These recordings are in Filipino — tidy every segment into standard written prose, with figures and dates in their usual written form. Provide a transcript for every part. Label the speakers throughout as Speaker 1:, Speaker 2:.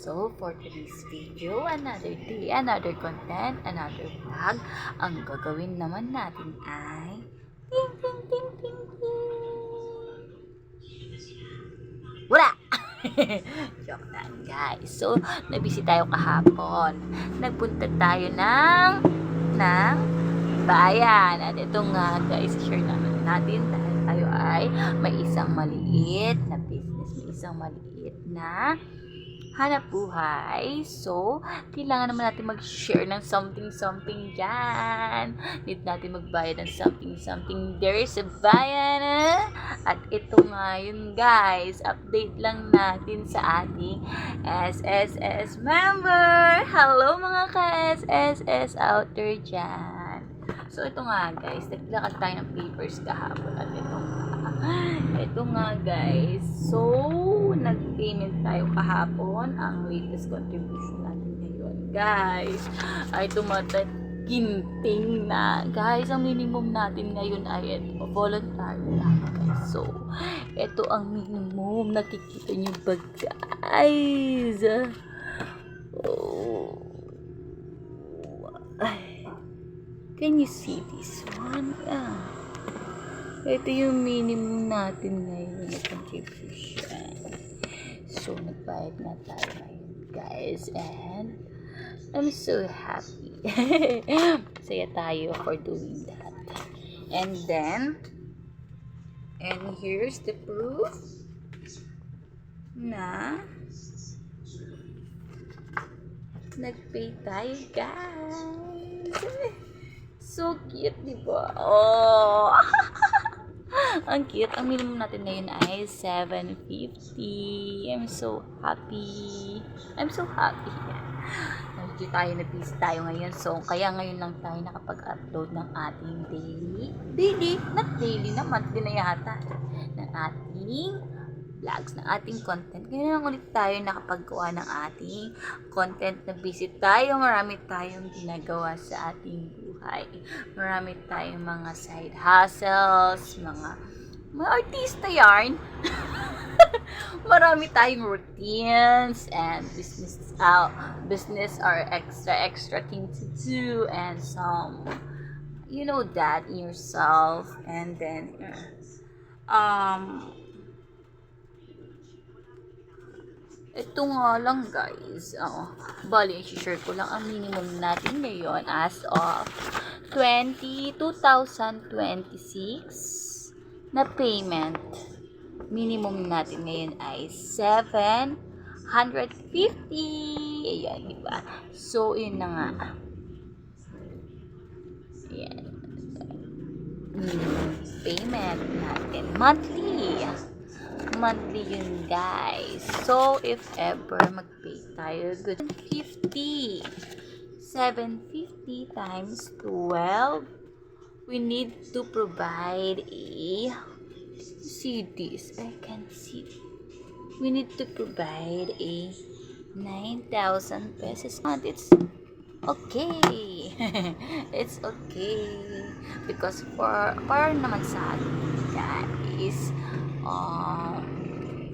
Speaker 1: So, for today's video, another day, another content, another vlog. Ang gagawin naman natin ay ting ting ting ting ting. Wala! Joke lang, guys. So, nabisi tayo kahapon. Nagpunta tayo ng bayan. At ito nga, guys, share naman natin dahil tayo ay may isang maliit na business, may isang maliit na hanap buhay. So, kailangan naman natin mag-share ng something dyan. Need natin magbayad ng something. There is a bayan. At ito nga yun, guys. Update lang natin sa ating SSS member. Hello mga ka-SSS out there dyan. So, ito nga, guys. Naglakad tayo ng papers kahapon. At ito nga, guys. So, nag-payment tayo kahapon. Ang latest contribution natin ngayon, guys, ay ginting na. Guys, ang minimum natin ngayon ay ito, voluntary lang, guys. So, ito ang minimum. Nakikita nyo ba, guys? Oh. Can you see this one? Ito yung minimum natin ngayon na contribution. So, nagbayad na tayo ngayon, guys. And, I'm so happy. Masaya tayo for doing that. And then, and here's the proof na nagpay tayo, guys. So cute, diba? Oh! Ang cute. Ang minimum natin ngayon ay $7.50. I'm so happy. Nandito tayo, na-busy tayo ngayon. So, kaya ngayon lang tayo nakapag-upload ng ating not daily na, monthly na yata, ng ating vlogs, ng ating content. Ngayon lang ulit tayo nakapagawa ng ating content. Na busy tayo. Marami tayong ginagawa sa ating buhay. Marami tayong mga side hustles, mga artista yarn. Marami tayong routines and business are extra thing to do, and some, you know that in yourself. And then ito nga lang, guys. Bali, i-share ko lang ang minimum natin ngayon as of 2026 na payment. Minimum natin ngayon ay 750. Ayan, diba? So, yun na nga. Ayan. Payment natin. Monthly yun, guys. So, if ever mag-pay tayo, good 50. 750 times 12. We need to provide see this. I can see. We need to provide a 9,000 pesos. And it's okay. It's okay. Because para naman sa atin, guys,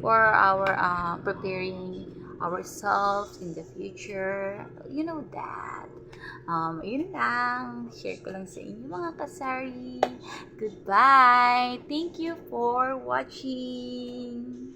Speaker 1: for our preparing ourselves in the future, you know that. Yun lang, share ko lang sa inyo mga kasari. Goodbye. Thank you for watching.